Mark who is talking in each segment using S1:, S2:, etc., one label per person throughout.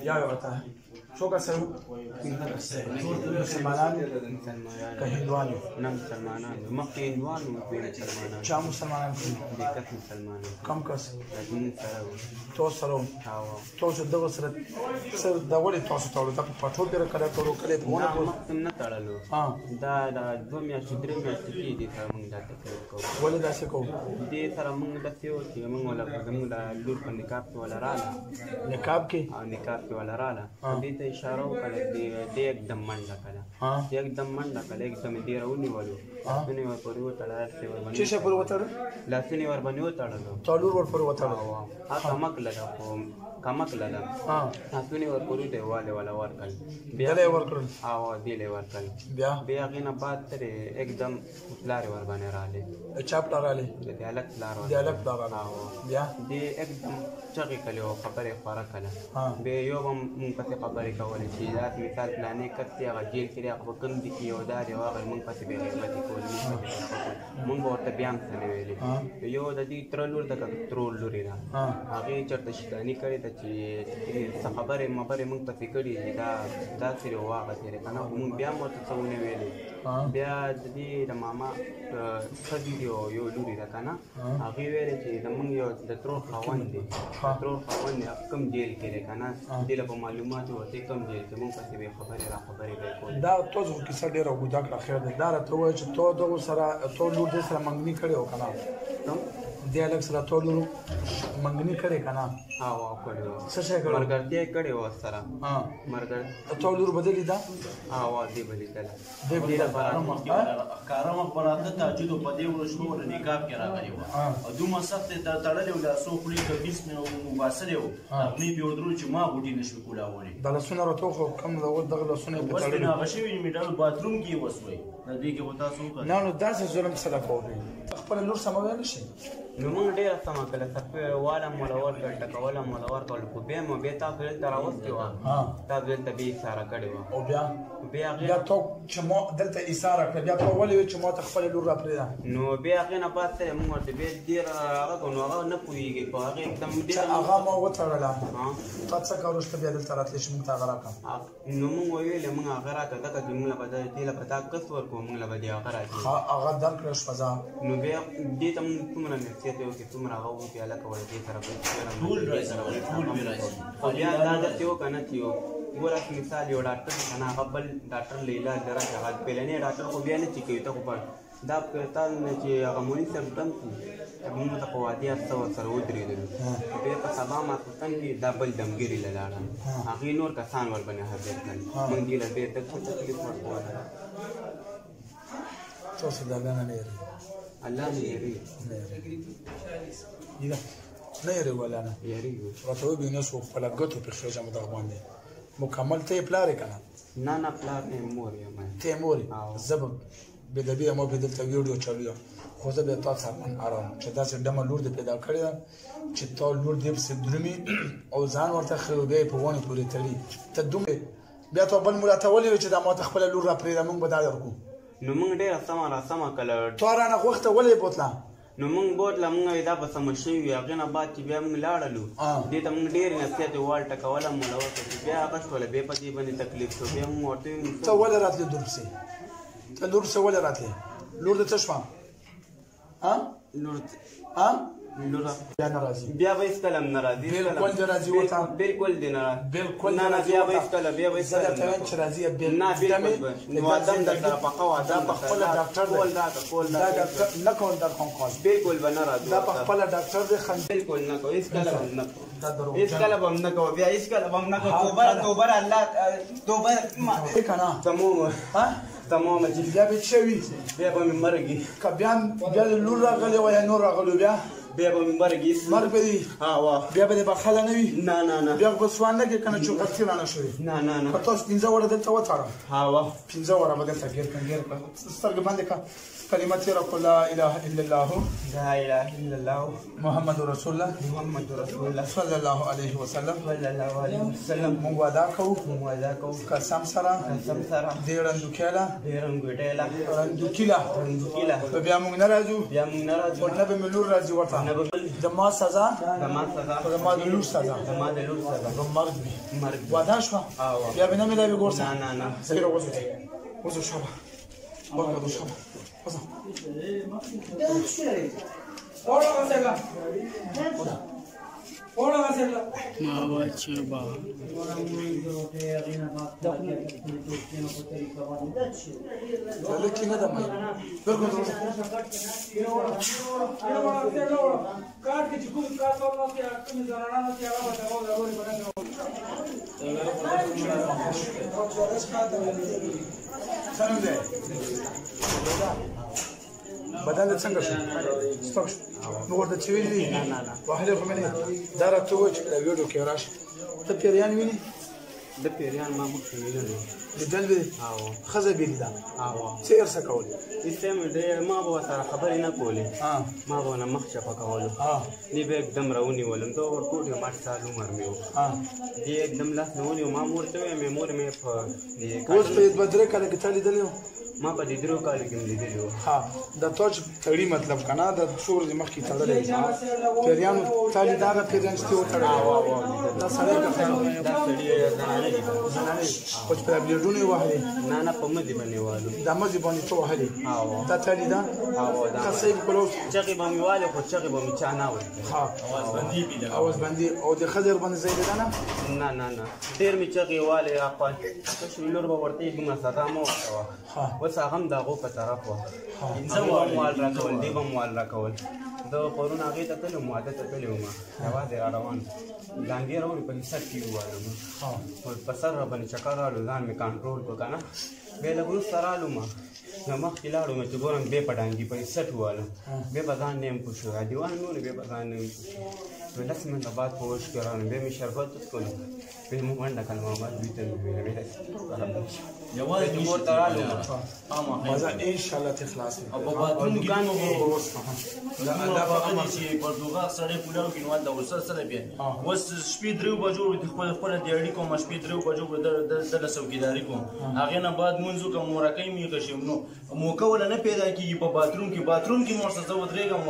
S1: یا وتا شو کسه مسلمانان که هندوان
S2: نه مسلمانان مخکې هندوان وو
S1: چا مسلمانان
S2: دقت مسلمانان
S1: کم کس
S2: زموږ سره وو
S1: تو سره تاسو دغه سره د ولې تاسو تړلو دا په پټول کې کله کړو کله په ونه
S2: مخکې نه تړلو دا 2 میاشتې 3 میاشتې کېږي سره موږ دا تکلیف کوو
S1: ولې داسې کوو
S2: دې سره موږ داسې وو چې موږ ولا زموږ د لور په نکاح کې ولا راغله
S1: نکاح کې
S2: نکاح کې ولا راغله دې ته اشاره وکړه دې एकदम منډه کړه एकदम منډه کړه एकदम دې راونیولو لاسونه ور پورې وتړل
S1: چې څه پورې وتړل
S2: لاسونه ور باندې وتړل
S1: تولور ور پورې وتړل
S2: کمک لګا کمک لګا لاسونه ور پورې دیواله ولا ورکل
S1: بیا له ورکل
S2: دې له ورکل بیا غینه بعد تر एकदम لار ور باندې رااله
S1: چاپ رااله
S2: دې الګ لار
S1: رااله بیا
S2: دې एकदम چغې کړي او خبره خورا کړه به یو هم مونږ په خبرې کولې چې دا مثال پلانې کړي هغه جیل کې هغه کوم دي کې یو دا دی هغه مونږ په دې غیبت کولې مونږ ورته بیان څه ویلې یو د دې ترلور د ترول لوري نه هغه چرته شتانی کړي ته چې څه خبره مبره مونږ په کړي دا سره واغه تیرې کنه مونږ بیا ورته څه ونه ویلې بیا د دې د ماما خدي یو لوري ده کنه هغه ویل چې زمونږ یو د ترور خاوند دی ترور خاوند کم جیل کې دی کنه دې له معلومات ورته کم جیل کې مونږ پسې به خبرې به کول
S1: دا تاسو کیسه ډیره وګدا کړه خیر ده دا راته وایي چې تو دغه سره تو لور دې سره منګنی کړي او کنه دې الګ سره تو لور منګنی کړي کنه
S2: کړي
S1: څه څه کړي
S2: مرګرتیا کړي و سره مرګر
S1: تو لور بدلی دا
S2: دې بدلی کړه
S1: دې
S3: کارم پراته تاجد په دې ورشنو ور نکاح کې راغلی و او دومره سخت تړلې و لاسو خپل کبيس مې مباسره و خپل به ودرو چې ما بوټي نشو کولاولې
S1: د لاسونو راته خو کم دغه لاسونه په تړلې
S3: نه غشوي میډل باتروم کې وسوي د دې کې وتا سو
S1: نه نو داسې ظلم سره کوي خپل لور سموي نشي
S2: نو موږ ډېر سم کړل چې والا مولور ټکوله مولور کول خو به مو به تاسو تر اوسه و تاسو دلته به اشاره کړې و
S1: او بیا تو چې مو دلته اشاره کړې بیا په ولې چې مو خپل لور را پرې
S2: نو بیا غنه پاتې موږ ورته به ډېر هغه نو هغه نه پويږي په هغه एकदम
S1: ډېر هغه مو وتړله تاسو کاروسته بیا دلته راتلې چې موږ تا غراکم
S2: نو موږ ویلې موږ هغه راته دغه جمله بدل دې له پتا کس ورکو موږ له بدی هغه راځي
S1: هغه درکړ شپزا
S2: نو بیا دې ته موږ کومه نه ته چې تمره هغه وو علاقه ولې دې طرف
S3: ټول راځي
S2: او بیا دا د تیو کنه تیو ګوره مثال یو ډاکټر کنه هغه بل ډاکټر لیلا درا هغه پلنې ډاکټر خو بیا نه چې کوي ته خو دا پرتال نه چې هغه مونږ سره دم موږ ته په وادي اته سره ودرېدل بیا په سبا ما څنګه کې دبل دمګيري لاله هغه نور کسان ور باندې حاضر کړي موږ دې له دې تک تکلیف ورکوه
S1: تاسو دا غنه نه
S2: الله دې یې
S1: نه یې ولا نه راته به نه شو خپل غټو په خېجه مو دا باندې مکمل ته پلار کنه
S2: نه پلار نه مور یم
S1: ته مور زب به دې مو په دلته ویډیو چالو خو زه به تاسو سره آرام چې دا څه دمه لور دې پیدا کړی چې تا لور دې په درمي او ځان ورته خو به په ونه پورې تړي ته دومره بیا ته بل مراته ولې چې دا ماته خپل لور را پرې موږ به دا ورکو
S2: نو موږ ډېر سم کله
S1: تورانه وخت ولې بوتلا
S2: نو موږ بوتلا موږ دا په سم شوی هغه نه بعد چې بیا موږ لاړلو دې ته موږ ډېر نصیحت وال ټکوله موږ ورته بیا هغه ټول به په دې باندې تکلیف شو بیا موږ ورته
S1: ته ولې راتلې درسه ته لور څه ولې راتلې لور د څه شوه
S2: لور
S1: بیا ناراضي
S2: بیا به اسلام ناراضي
S1: بالکل دې راضي وته
S2: بالکل دې ناراضي
S1: بالکل
S2: نه بیا به اسلام
S1: زه ته چې راضي
S2: نه بالکل نو ادم د طرف خوا دا په
S1: خپل ډاکټر
S2: کول دا
S1: نه کول در کوم کار
S2: بالکل به ناراضي
S1: دا په خپل ډاکټر دې خن
S2: بالکل نه کو اس کله نه اس کله هم نه کو بیا اس کله هم نه کو توبه الله توبه
S1: کنه
S2: تمام چې
S1: بیا به شوي
S2: بیا به مرګي
S1: کبيان بیا لور راغلی وای نور راغلو بیا
S2: به مرګي
S1: مرګ به دي بیا به بخاله نه وي
S2: نه
S1: بیا په سوانه کې کنه چې غلطي رانه شوی
S2: نه
S1: په تاسو 15 وړه دلته وتاړه 15 وړه به دلته ګیر سترګ باندې کا کلمات رب لا اله الا الله
S2: لا اله الا الله
S1: محمد رسول الله صلی الله علیه وسلم مونږ وعده کوو قسم سره دې رندو کېلا بیا مونږ نه راځو او نه به ملور راځي ورته د ما سزا
S2: د ما سزا
S1: د ما د لور سزا
S2: د ما د لور سزا
S1: د مرګ وي
S2: مرګ
S1: واده شوه بیا به نه ملاوي ګور سره
S2: نه
S1: زه راوځو وځو شابه ورکړه شابه وځه لكن هذا ما بدل څنګه شو سپک نو ورته چې ویلي واحده خو مې دا راته وایي چې دا ویډیو کې راشي ته پیریان ویني
S2: د پیریان ما مخکې ویلي
S1: لیدل دې ښځه بې لیده څه یې ورسره کولې
S2: اسلام ډېر ما به ورسره خبرې نه کولې ما به ونه مخ چپه کولو دې به एकदम راونیولم دا ورکوټ یم 8 سال عمر مې و دې एकदम لاس نه ونیو ما مور ته ویې مور مې په
S1: اوس په دوه درې کاله کې تا لیدلی و
S2: ما په دې درو کالو کې لیدلی و
S1: دا توج تړي مطلب که نه د څو ورځې مخکې تړلی پیریانو تا لید هغه پیریان چې تې وتړلی دا سړی که
S2: دا سړي زنانه دي
S1: خو چې په بلیډونو یې وهلې
S2: نه په مدې باندې والو
S1: دا مزې باندې څه وهلې دا تا لیده ښه صحیح به کولو
S2: چغې به مې والې خو چغې به مې چا نه ویل
S1: اواز بندي او د ښځې ورباندې ځای لیده
S2: نه ډېر مې چغې والې اخوا کشري لور به ورته یې دومره سزا مه ورکوه اوس هغه هم د هغو په طرف وه زه به هم وال راکول دی به هم وال راکول زه پرون هغې ته تللی وم واده ته تللی وم یوازې را روان لاندې راوړې په سر کې ووالم په سر را باندې چکر رالو ځان مې کنټرول کړو که نه بیا لږ وروسته رالو ما نو مخکې لاړو مې چې ګورم بیا په ډانګي په سټ ووالم بیا به ځان نه یم پوه شو دیوال مې ولې بیا به ځان نه یم نو 10 منټه بعد په وش کې رالم بیا مې شربت وڅښلو بیا مې منډه کړل محمد دوی ته مې ویل
S3: یوازې
S2: مور ته رالو
S1: مزه انشاءالله ته خلاص وي
S3: او په باتروم کې دومره باغلي چې په دوغه سړی پولاو کې نو دا ورسره سره بیا اوس شپې 3 بجو د خپل د اړیکو کوم شپې 3 بجو د څوکیداري کوم هغې نه بعد منځو کوم مورکۍ مې کشم نو موقع ولا نه پیدا کېږي په باتروم کې مور څه زه ودرېږم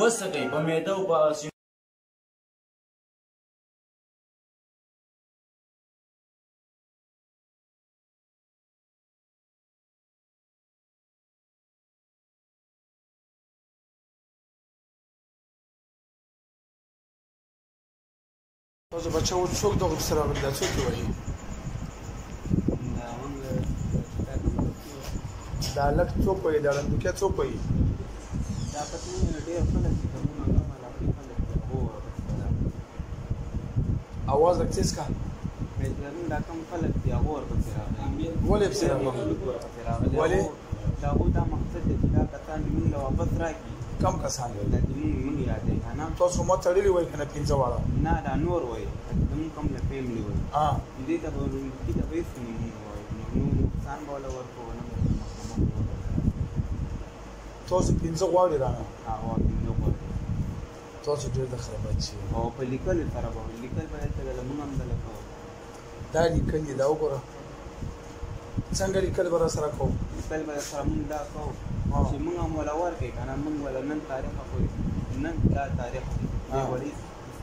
S3: اوس څه کوي په معده او په
S1: تاسو بچه و څوک دغه سره راغلي دا څوک یې وایي دا هلک څوک وایي دا ړندوکیه څوک وایي
S2: دا پته نه ډېر خلک دي کومه کومه علاقې خلک دي
S1: اواز لږ تیز کا
S2: زموږ دا کوم خلک دي هغه ورپسې راغلي
S1: ولې پسې راغلي ولې
S2: د هغوی دا مقصد دی چې دا کسان موږ له واپس راکړي
S1: کم کسان دي
S2: دا موږ یادوي که نه
S1: تاسو ما تړلي وایي که نه 15 واړه
S2: نه دا نور وایي زموږ کوم له فیملي وایي دې ته به رومکي ته به هېڅ نه وایي نو نقصان به وله ورکوو نه به
S1: تاسو 15 غواړئ رانه
S2: 15 غواړي
S1: تاسو ډېر د خرابات شي
S2: او په لیکلو سره به لیکل به هلته دله مونږ هم دله کوو
S1: دا لیکل دي دا وګوره څنګه لیکل به راسره کوو
S2: لیکل به سره مونږ دا کوو چې مونږ هم وله ورکړئ که نه مونږ وله نن تاریخ پورې نن دا تاریخ دی دې وړي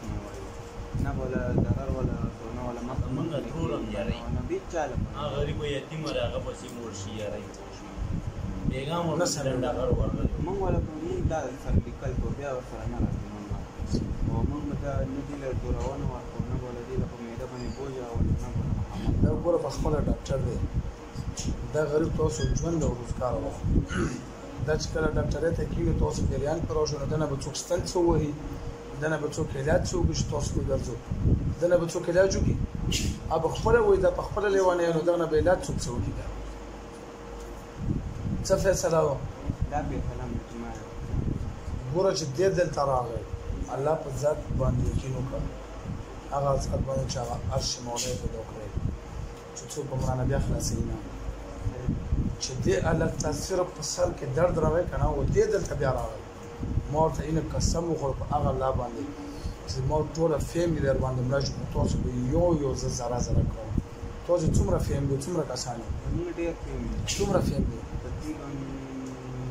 S2: نه وایي نه به وله ضرر وله نه وله
S3: مونږ ټول هم یارئ
S2: نه بېچ چاله
S3: هغه غریب یتیم دی هغه پسې مړ شي یارئ بیګام ورسره ډاګر ورغلی
S2: مونږ وله مونږ دا سره لیکل کوو بیا ورسره نه راځي مونږ او مونږ دا نه دې له جوړونه ورکوو نه به وله دې له په معده باندې بوج راولو نه به
S1: دا وګوره په خپله ډاکټر دی دا غریب تاسو ژوند او روزګار واخلو دا چې کله ډاکټرۍ ته کېږي تاسو پیریان ته راشو نو دنه به څوک ستن څه ووهي دنه به څوک علاج څه وکړي چې تاسو کوی ګرځو دنه به څوک علاج وکړي به خپله وایي دا په خپله لیونی نو دغه نه به علاج څوک څه وکړي څه فیصله وه
S2: دا فیصله مې چې ما
S1: ګوره چې دې دلته راغی الله په ذات باندې یقین وکړه هغه ذات باندې چې هغه عرش مولی پیدا کړی چې څوک به مرانه بیا خلاصوي نه چې دې هلک ته صرف په سر کې درد راغی که نه و دې دلته بیا راغی ما ورته اینه قسم وخوړ په هغه الله باندې چې ما ټوله فیملي در باندې مړه شو تاسو به یو زه ذره ذره کوم تاسو څومره فیملي څومره کسان یو
S2: موږ ډېر فیملي
S1: څومره فیملي
S2: تقریبا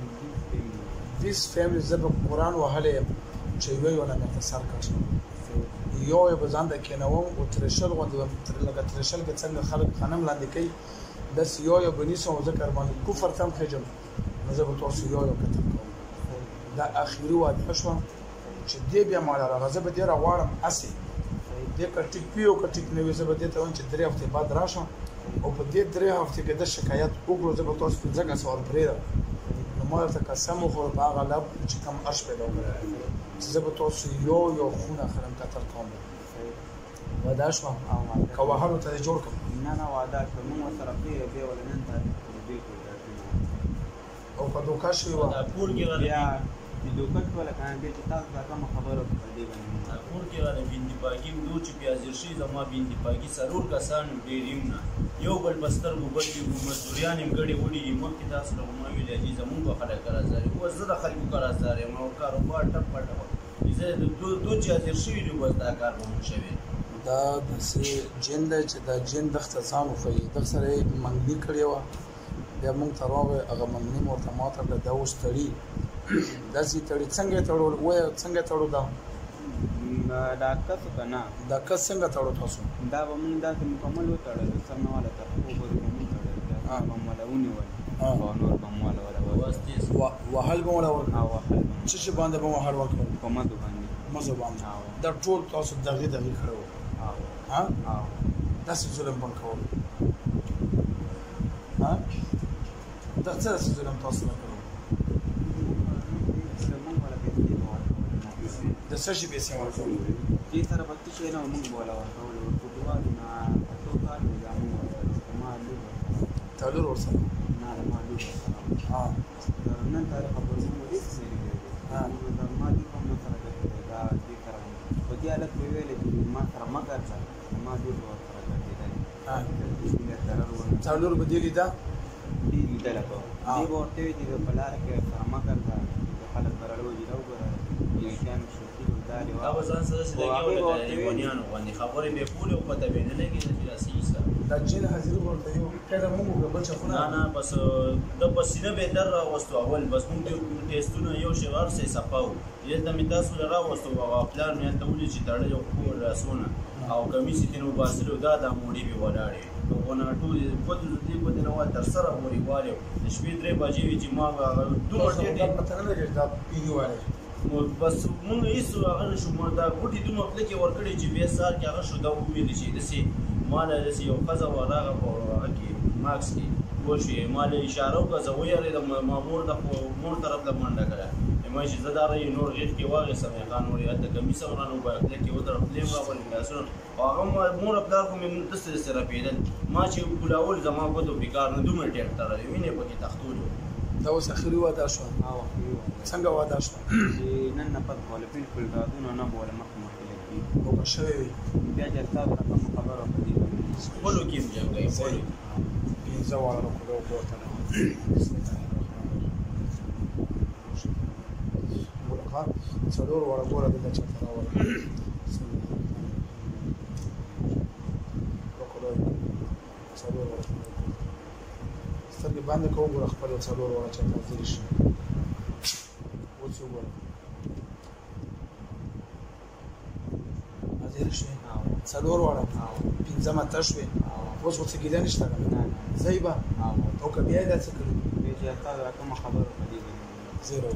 S2: 20 فیملي
S1: 20 فیملي زه به قرآن وهلی یم چې یو نه مې سر کړ یو به ځان د کېنوم او ترشل غوندې لکه ترشل کې څنګه خلک خنم لاندې کوي داس یو بنیسم او ذکر باندې کفر تم خجم نو زه به تاسو یو کتل کوم دا اخیری واده شو چې دې بیا مال راغزه به دې راوړم اسی دې کټیک پیو کټیک نو زه به دې ته وان چې 3 هفته بعد راشم او په دې 3 هفته کې د شکایت وکړو زه به تاسو په ځکه سوال پرې نو ما ته قسم خو په هغه لب چې کم اش پیدا وکړم چې زه به تاسو یو خونه خرم کتل کوم وعده شو که وهلو ته جوړ کړم
S2: نه وعده شو موږ سره به ولنن ته دې
S1: او په دوکا شوی و
S3: پور کې غلې
S2: د دوکا ولا کان دې چې تاسو دا کوم خبره دې باندې
S3: پور کې غلې بيندي پاکي دو چې پیازر شي زما بيندي پاکي سرور کسان ډېریم نه یو بل بستر ګوبل کې مزدوریان هم ګړې وړي مخکې تاسو له ما ویل دي زمون په خلک راځي او زه د خلکو راځي ما کاروبار ټپ پټ زه دو چې حاضر شي دی وستا کار به مو شوي
S1: دا د جن د چې د جن د اختصام خو د سره منګي کړی و بیا موږ ته راغی هغه منګي مرته ماته د اوس تړي داسې تړي څنګه تړول وای څنګه تړو دا
S2: دا کس کنه
S1: دا کس څنګه تړو تاسو
S2: دا به موږ دا مکمل وتړل سمواله ته خو به موږ تړل دا مملونی وای او نور بمواله ولا
S1: واسطه وحل بمواله ور
S2: او وحل
S1: چې باندې بمواله ور
S2: کومه باندې
S1: مزه باندې دا ټول تاسو دغه کړو ها دا څه ظلم وکړو ها دا څه ظلم تاسو وکړو د څه شي به سیمه وکړو
S2: دې سره وخت چې نه موږ بولا ورکول فوټبال نه توکل یا موږ ما
S1: تعالوا ورسره
S2: نه ما
S1: ها
S2: نن تاریخ په موږ دې څه ها ما دې کوم سره دا دې کارو په دې حالت ویل چې ما سره ما کړل ما دې ورسره کړل
S1: ها تعالوا به دې لیدا
S2: دې لیدا لا کو دې ورته دې په لار کې سره ما کړل خلک برالو دي راو غره یو شان شو
S3: دا وزن سره چې لګي د ایمانیانو باندې خبرې به پوره او پته به نه لګي چې راسي سره
S1: دا جن حاضر ورته یو کله موږ په چخونه
S3: نه بس د پسینه به در راوستو اول بس موږ ټیسټونه یو شغار سي صفاو یل د میتاسو راوستو او پلان مې ته ولې چې تړل یو کور راسونه او کمیسي تنو باسلو دا د موړي به ولاړې ونه ټول په دې په دې نو تر سره موري والو شپې 3 بجې چې ما دوه ډېر
S1: پته نه لګي دا پیډیواله
S3: نو بس مونږ هیڅ هغه نشو ما دا ګوټي دومره پلکې ورکړي چې بیا سار کې هغه شو دا وویل چې دسي مال دسي یو قضا وراغه په هغه کې ماکس کې وشي مال اشاره وکړه زه ویل د مامور د مور طرف ته منډه کړه ما چې زدار یې نور غیږ کې واغې سمې خان ور یاد کمیسه ورانو په کې و طرف لیم راول میاسو هغه مور خپل کوم من تاسو سره پیدل ما چې ګلاول زما کو ته بیکار نه دومره ټیک تر وینې په کې تختولو
S1: دا اوس اخري واده شو څنګه واده شو
S2: نن نه پد بوله بالکل دادونه نه بوله مخ لګي
S1: او شوی
S2: بیا چې تاسو کوم خبره پدې
S3: خپلو کې ځای خپلو
S1: پینځه واره کو ورته ورخه څلور واره ګوره د چا راوړل وکړو څلور واره سترګې باندې کوم ګوره خپل څلور واره چا حاضر شي وڅو ګوره حاضر شي څلور واره پنځه ماته شوي اوس څه کېدای نشته زیبا او که بیا دا څه کړو
S2: بیا چې تاسو کوم خبره پدې
S1: زیرو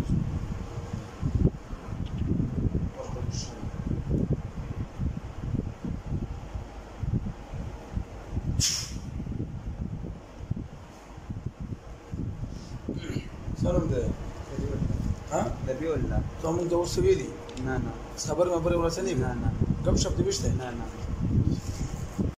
S1: سلام ده ها
S2: د بیول
S1: ته موږ د اوس ویلي
S2: نه
S1: صبر مبره ورسنی
S2: نه
S1: کم شپ دې بشته
S2: نه